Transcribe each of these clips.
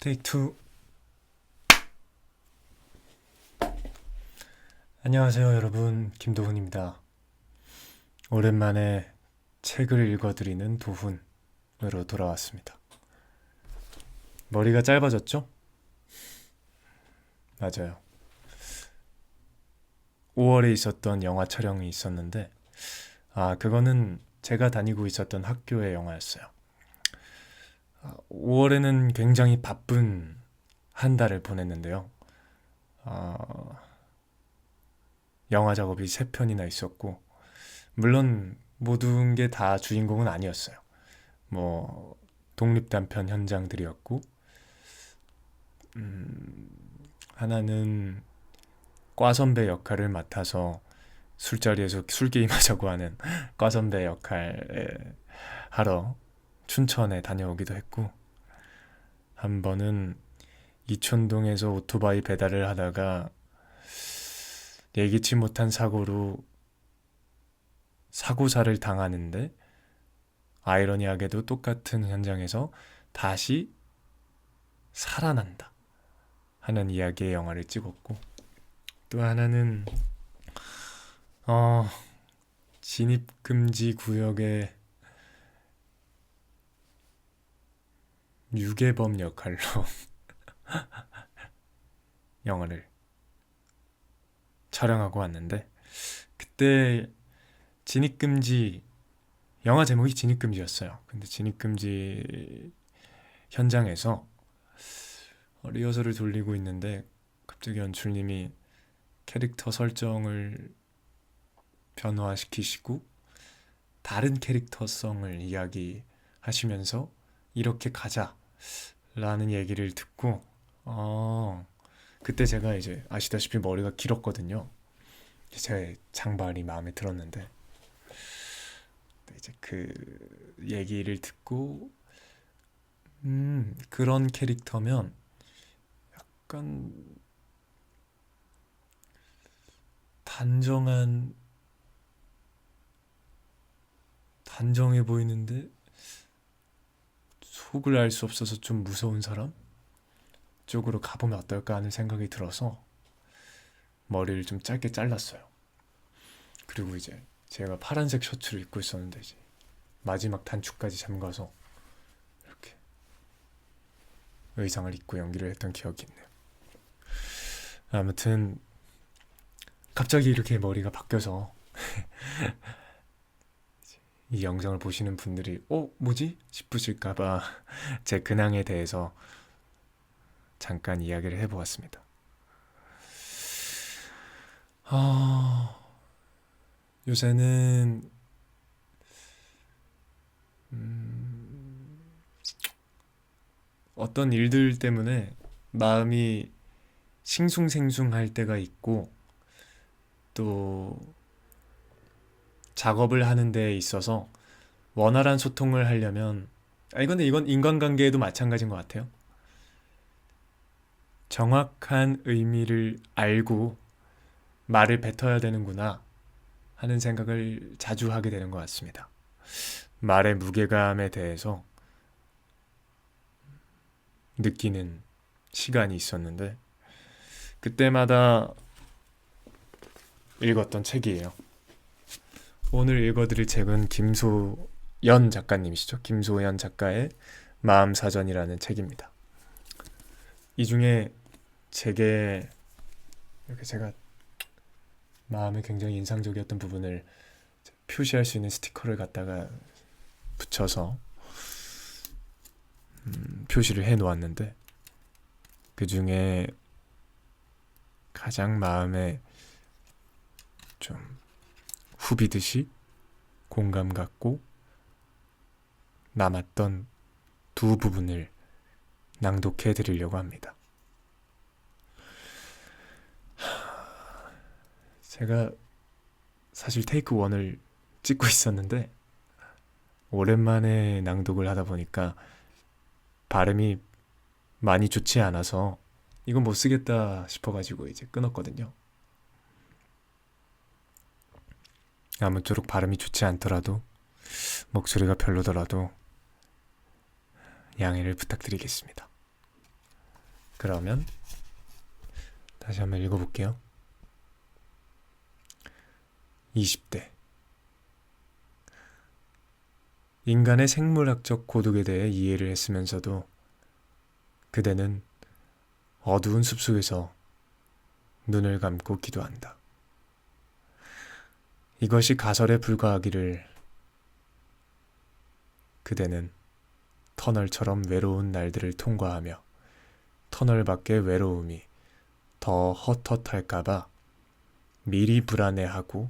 테이크 투. 안녕하세요 여러분, 김도훈입니다. 오랜만에 책을 읽어드리는 도훈으로 돌아왔습니다. 머리가 짧아졌죠? 맞아요. 5월에 있었던 영화 촬영이 있었는데 그거는 제가 다니고 있었던 학교의 영화였어요. 5월에는 굉장히 바쁜 한 달을 보냈는데요. 영화 작업이 3편이나 있었고, 물론 모든 게 다 주인공은 아니었어요. 뭐 독립단편 현장들이었고, 하나는 과선배 역할을 맡아서 술자리에서 술게임하자고 하는 과선배 역할을 하러 춘천에 다녀오기도 했고, 한 번은 이촌동에서 오토바이 배달을 하다가 예기치 못한 사고로 사고사를 당하는데, 아이러니하게도 똑같은 현장에서 다시 살아난다 하는 이야기의 영화를 찍었고, 또 하나는 진입금지 구역의 유괴범 역할로 영화를 촬영하고 왔는데, 그때 진입금지, 영화 제목이 진입금지였어요. 근데 진입금지 현장에서 리허설을 돌리고 있는데 갑자기 연출님이 캐릭터 설정을 변화시키시고 다른 캐릭터성을 이야기하시면서 이렇게 가자라는 얘기를 듣고, 그때 제가 이제 아시다시피 머리가 길었거든요. 제 장발이 마음에 들었는데, 이제 그 얘기를 듣고 그런 캐릭터면 약간 단정해 보이는데 속을 알 수 없어서 좀 무서운 사람 쪽으로 가보면 어떨까 하는 생각이 들어서 머리를 좀 짧게 잘랐어요. 그리고 이제 제가 파란색 셔츠를 입고 있었는데 이제 마지막 단추까지 잠가서 이렇게 의상을 입고 연기를 했던 기억이 있네요. 아무튼 갑자기 이렇게 머리가 바뀌어서 이 영상을 보시는 분들이 뭐지? 싶으실까봐 제 근황에 대해서 잠깐 이야기를 해보았습니다. 요새는 어떤 일들 때문에 마음이 싱숭생숭할 때가 있고, 또 작업을 하는 데 있어서 원활한 소통을 하려면, 근데 이건 인간관계에도 마찬가지인 것 같아요. 정확한 의미를 알고 말을 뱉어야 되는구나 하는 생각을 자주 하게 되는 것 같습니다. 말의 무게감에 대해서 느끼는 시간이 있었는데, 그때마다 읽었던 책이에요. 오늘 읽어드릴 책은 김소연 작가님이시죠. 김소연 작가의 마음사전이라는 책입니다. 이 중에 책에 이렇게 제가 마음에 굉장히 인상적이었던 부분을 표시할 수 있는 스티커를 갖다가 붙여서 표시를 해 놓았는데, 그 중에 가장 마음에 좀 후비듯이 공감 갖고 남았던 두 부분을 낭독해 드리려고 합니다. 제가 사실 테이크 1을 찍고 있었는데 오랜만에 낭독을 하다 보니까 발음이 많이 좋지 않아서 이건 못 쓰겠다 싶어가지고 이제 끊었거든요. 아무쪼록 발음이 좋지 않더라도, 목소리가 별로더라도 양해를 부탁드리겠습니다. 그러면 다시 한번 읽어볼게요. 20대. 인간의 생물학적 고독에 대해 이해를 했으면서도 그대는 어두운 숲속에서 눈을 감고 기도한다. 이것이 가설에 불과하기를. 그대는 터널처럼 외로운 날들을 통과하며 터널 밖의 외로움이 더 헛헛할까봐 미리 불안해하고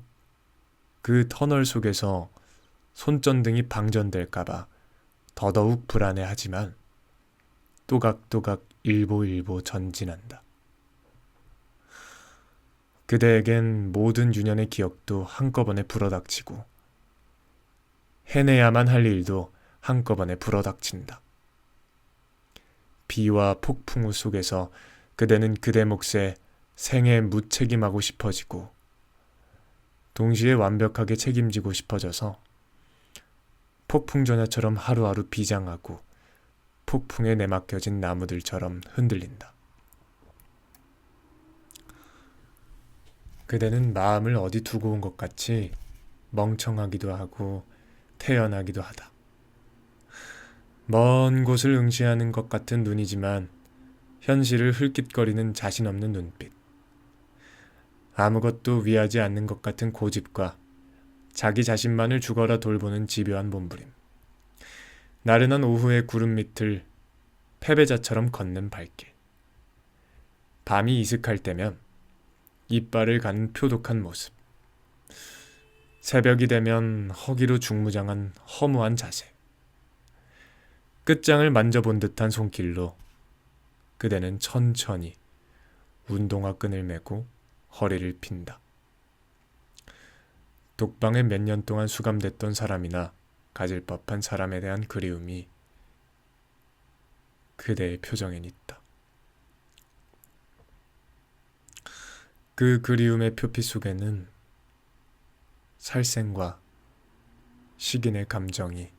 그 터널 속에서 손전등이 방전될까봐 더더욱 불안해하지만 또각또각 일보일보 전진한다. 그대에겐 모든 유년의 기억도 한꺼번에 불어닥치고 해내야만 할 일도 한꺼번에 불어닥친다. 비와 폭풍우 속에서 그대는 그대 몫에 생에 무책임하고 싶어지고 동시에 완벽하게 책임지고 싶어져서 폭풍전야처럼 하루하루 비장하고 폭풍에 내맡겨진 나무들처럼 흔들린다. 그대는 마음을 어디 두고 온 것 같이 멍청하기도 하고 태연하기도 하다. 먼 곳을 응시하는 것 같은 눈이지만 현실을 흘깃거리는 자신 없는 눈빛. 아무것도 위하지 않는 것 같은 고집과 자기 자신만을 죽어라 돌보는 집요한 몸부림. 나른한 오후의 구름 밑을 패배자처럼 걷는 발길. 밤이 이슥할 때면 이빨을 가는 표독한 모습. 새벽이 되면 허기로 중무장한 허무한 자세. 끝장을 만져본 듯한 손길로 그대는 천천히 운동화 끈을 메고 허리를 핀다. 독방에 몇 년 동안 수감됐던 사람이나 가질 법한 사람에 대한 그리움이 그대의 표정엔 있다. 그 그리움의 표피 속에는 살생과 식인의 감정이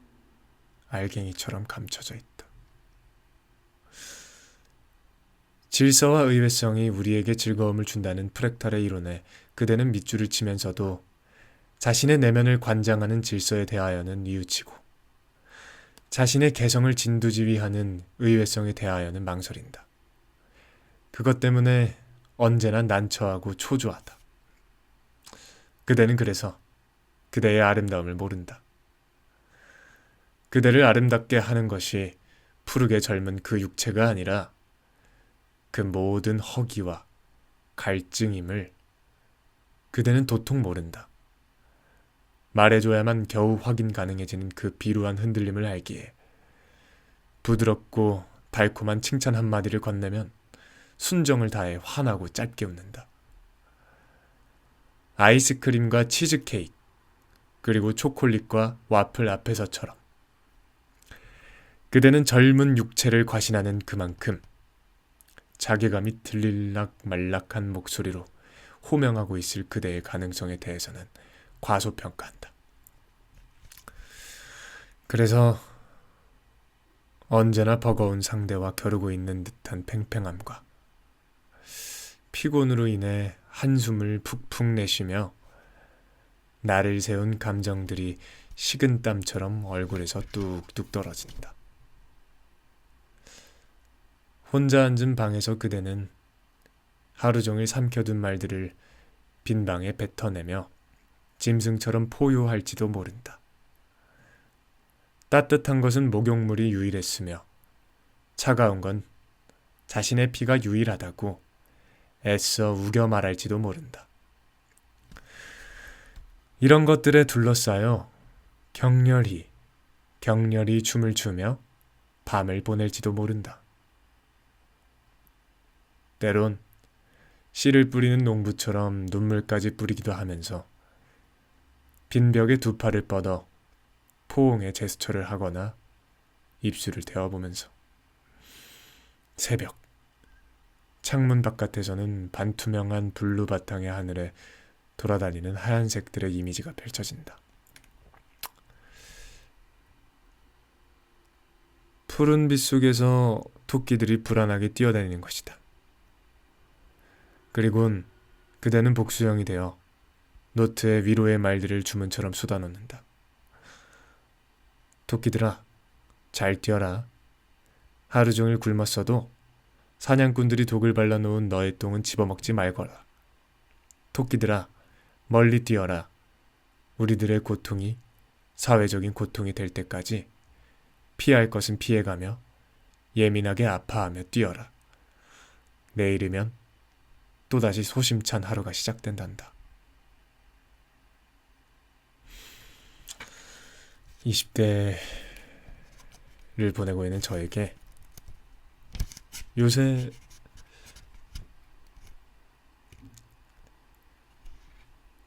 알갱이처럼 감춰져 있다. 질서와 의외성이 우리에게 즐거움을 준다는 프랙탈의 이론에 그대는 밑줄을 치면서도 자신의 내면을 관장하는 질서에 대하여는 뉘우치고 자신의 개성을 진두지휘하는 의외성에 대하여는 망설인다. 그것 때문에 언제나 난처하고 초조하다. 그대는 그래서 그대의 아름다움을 모른다. 그대를 아름답게 하는 것이 푸르게 젊은 그 육체가 아니라 그 모든 허기와 갈증임을 그대는 도통 모른다. 말해줘야만 겨우 확인 가능해지는 그 비루한 흔들림을 알기에 부드럽고 달콤한 칭찬 한마디를 건네면 순정을 다해 화나고 짧게 웃는다. 아이스크림과 치즈케이크 그리고 초콜릿과 와플 앞에서처럼 그대는 젊은 육체를 과신하는 그만큼 자괴감이 들릴락 말락한 목소리로 호명하고 있을 그대의 가능성에 대해서는 과소평가한다. 그래서 언제나 버거운 상대와 겨루고 있는 듯한 팽팽함과 피곤으로 인해 한숨을 푹푹 내쉬며 나를 세운 감정들이 식은 땀처럼 얼굴에서 뚝뚝 떨어진다. 혼자 앉은 방에서 그대는 하루 종일 삼켜둔 말들을 빈방에 뱉어내며 짐승처럼 포효할지도 모른다. 따뜻한 것은 목욕물이 유일했으며 차가운 건 자신의 피가 유일하다고 애써 우겨 말할지도 모른다. 이런 것들에 둘러싸여 격렬히 춤을 추며 밤을 보낼지도 모른다. 때론 씨를 뿌리는 농부처럼 눈물까지 뿌리기도 하면서 빈벽에 두 팔을 뻗어 포옹의 제스처를 하거나 입술을 대어보면서 새벽 창문 바깥에서는 반투명한 블루 바탕의 하늘에 돌아다니는 하얀색들의 이미지가 펼쳐진다. 푸른 빛 속에서 토끼들이 불안하게 뛰어다니는 것이다. 그리곤 그대는 복수형이 되어 노트에 위로의 말들을 주문처럼 쏟아놓는다. 토끼들아, 잘 뛰어라. 하루 종일 굶었어도 사냥꾼들이 독을 발라놓은 너의 똥은 집어먹지 말거라. 토끼들아, 멀리 뛰어라. 우리들의 고통이 사회적인 고통이 될 때까지 피할 것은 피해가며 예민하게 아파하며 뛰어라. 내일이면 또다시 소심찬 하루가 시작된단다. 20대를 보내고 있는 저에게 요새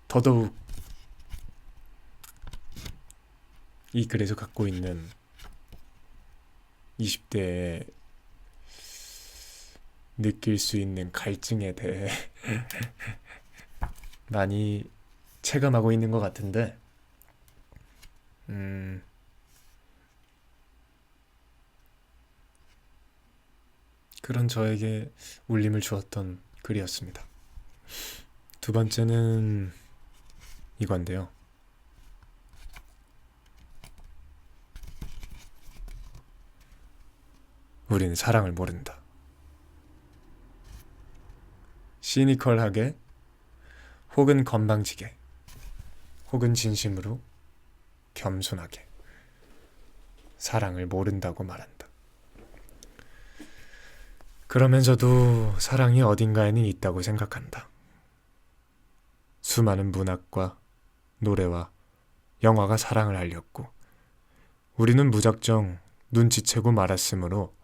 더더욱 이 글에서 갖고 있는 20대에 느낄 수 있는 갈증에 대해 많이 체감하고 있는 것 같은데 그런 저에게 울림을 주었던 글이었습니다. 두 번째는 이건데요. 우리는 사랑을 모른다. 시니컬하게 혹은 건방지게 혹은 진심으로 겸손하게 사랑을 모른다고 말한다. 그러면서도 사랑이 어딘가에는 있다고 생각한다. 수많은 문학과 노래와 영화가 사랑을 알렸고 우리는 무작정 눈치채고 말았으므로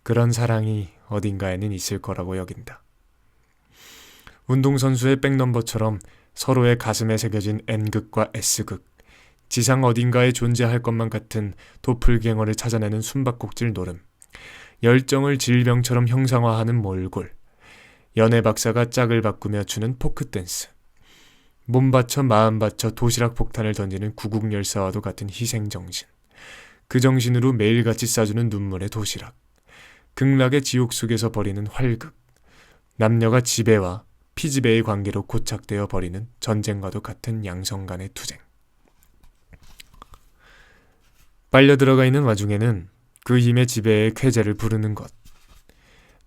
그런 사랑이 어딘가에는 있을 거라고 여긴다. 운동선수의 백넘버처럼 서로의 가슴에 새겨진 N극과 S극, 지상 어딘가에 존재할 것만 같은 도플갱어를 찾아내는 숨바꼭질 노름, 열정을 질병처럼 형상화하는 몰골, 연애 박사가 짝을 바꾸며 추는 포크댄스, 몸 바쳐 마음 바쳐 도시락 폭탄을 던지는 구국열사와도 같은 희생정신, 그 정신으로 매일같이 싸주는 눈물의 도시락, 극락의 지옥 속에서 벌이는 활극, 남녀가 지배와 피지배의 관계로 고착되어 버리는 전쟁과도 같은 양성 간의 투쟁. 빨려 들어가 있는 와중에는 그 힘의 지배에 쾌재를 부르는 것,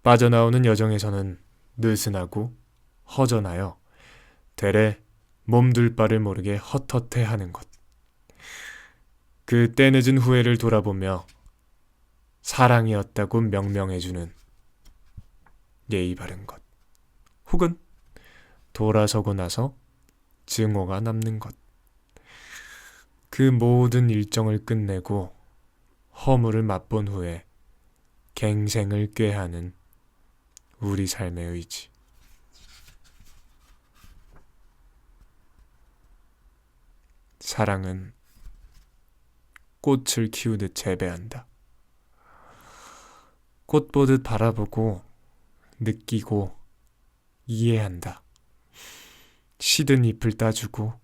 빠져나오는 여정에서는 느슨하고 허전하여 대래 몸둘 바를 모르게 헛헛해하는 것, 그 때늦은 후회를 돌아보며 사랑이었다고 명명해주는 예의 바른 것, 혹은 돌아서고 나서 증오가 남는 것, 그 모든 일정을 끝내고 허물을 맛본 후에 갱생을 꾀하는 우리 삶의 의지. 사랑은 꽃을 키우듯 재배한다. 꽃 보듯 바라보고 느끼고 이해한다. 시든 잎을 따주고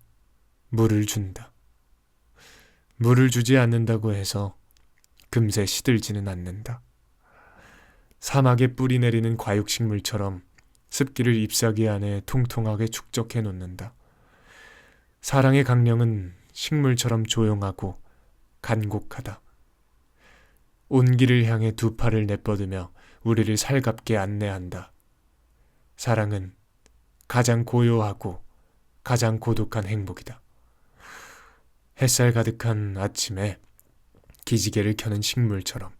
물을 준다. 물을 주지 않는다고 해서 금세 시들지는 않는다. 사막에 뿌리 내리는 과육식물처럼 습기를 잎사귀 안에 통통하게 축적해 놓는다. 사랑의 강령은 식물처럼 조용하고 간곡하다. 온기를 향해 두 팔을 내뻗으며 우리를 살갑게 안내한다. 사랑은 가장 고요하고 가장 고독한 행복이다. 햇살 가득한 아침에 기지개를 켜는 식물처럼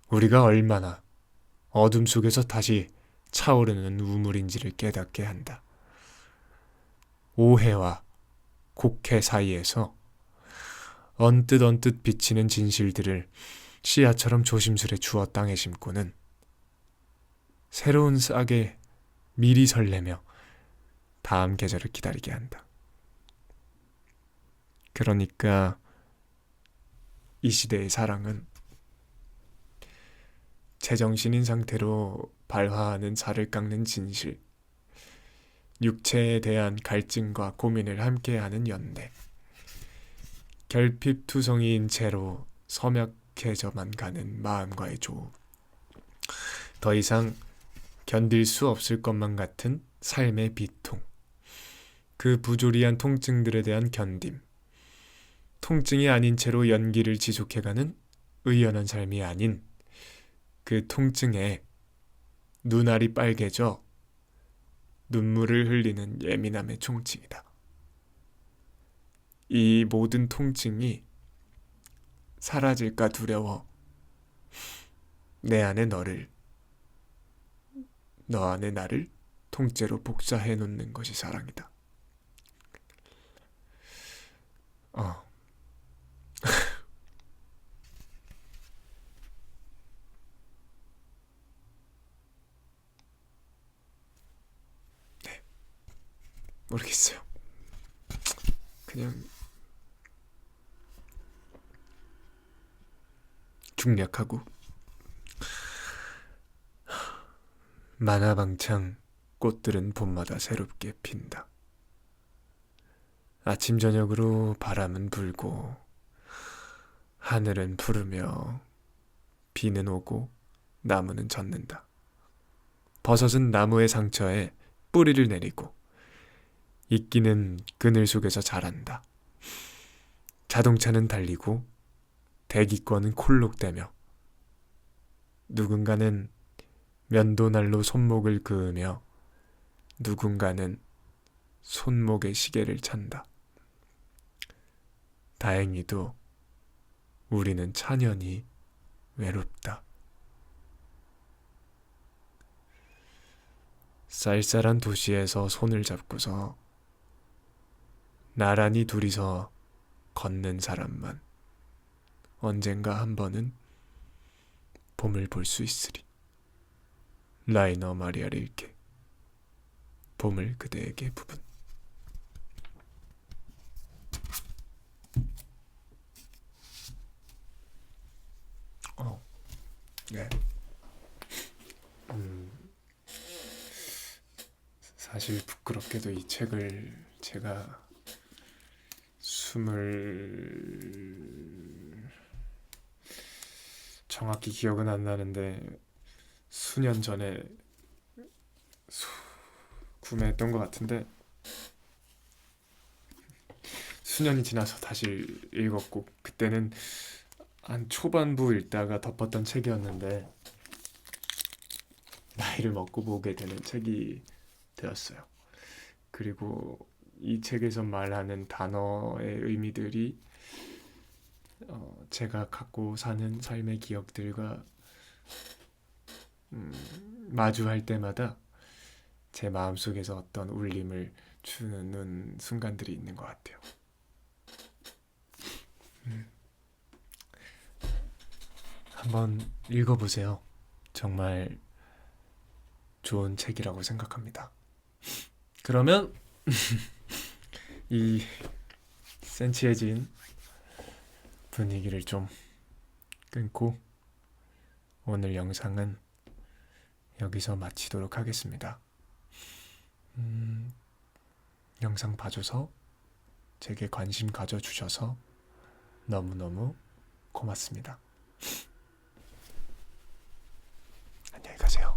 우리가 얼마나 어둠 속에서 다시 차오르는 우물인지를 깨닫게 한다. 오해와 곡해 사이에서 언뜻 비치는 진실들을 씨앗처럼 조심스레 주워 땅에 심고는 새로운 싹에 미리 설레며 다음 계절을 기다리게 한다. 그러니까 이 시대의 사랑은 제정신인 상태로 발화하는 살을 깎는 진실, 육체에 대한 갈증과 고민을 함께하는 연대, 결핍투성이인 채로 섬약해져만 가는 마음과의 조우, 더 이상 견딜 수 없을 것만 같은 삶의 비통, 그 부조리한 통증들에 대한 견딤, 통증이 아닌 채로 연기를 지속해가는 의연한 삶이 아닌 그 통증에 눈알이 빨개져 눈물을 흘리는 예민함의 총칭이다. 이 모든 통증이 사라질까 두려워 내 안에 너를, 너 안에 나를 통째로 복사해 놓는 것이 사랑이다. 네, 모르겠어요. 그냥 중략하고 만화방창 꽃들은 봄마다 새롭게 핀다. 아침 저녁으로 바람은 불고 하늘은 푸르며 비는 오고 나무는 젖는다. 버섯은 나무의 상처에 뿌리를 내리고 이끼는 그늘 속에서 자란다. 자동차는 달리고 대기권은 콜록대며 누군가는 면도날로 손목을 그으며 누군가는 손목의 시계를 찬다. 다행히도 우리는 찬연히 외롭다. 쌀쌀한 도시에서 손을 잡고서 나란히 둘이서 걷는 사람만 언젠가 한 번은 봄을 볼 수 있으리. 라이너 마리아 릴케, 봄을 그대에게 부분. 네. 사실 부끄럽게도 이 책을 제가 정확히 기억은 안 나는데 수년 전에 구매했던 것 같은데 수년이 지나서 다시 읽었고 그때는 한 초반부 읽다가 덮었던 책이었는데 나이를 먹고 보게 되는 책이 되었어요. 그리고 이 책에서 말하는 단어의 의미들이 제가 갖고 사는 삶의 기억들과 마주할 때마다 제 마음속에서 어떤 울림을 주는 순간들이 있는 것 같아요. 한번 읽어보세요. 정말 좋은 책이라고 생각합니다. 그러면 이 센치해진 분위기를 좀 끊고 오늘 영상은 여기서 마치도록 하겠습니다. 영상 봐줘서 제게 관심 가져주셔서 너무너무 고맙습니다. 안녕히 가세요.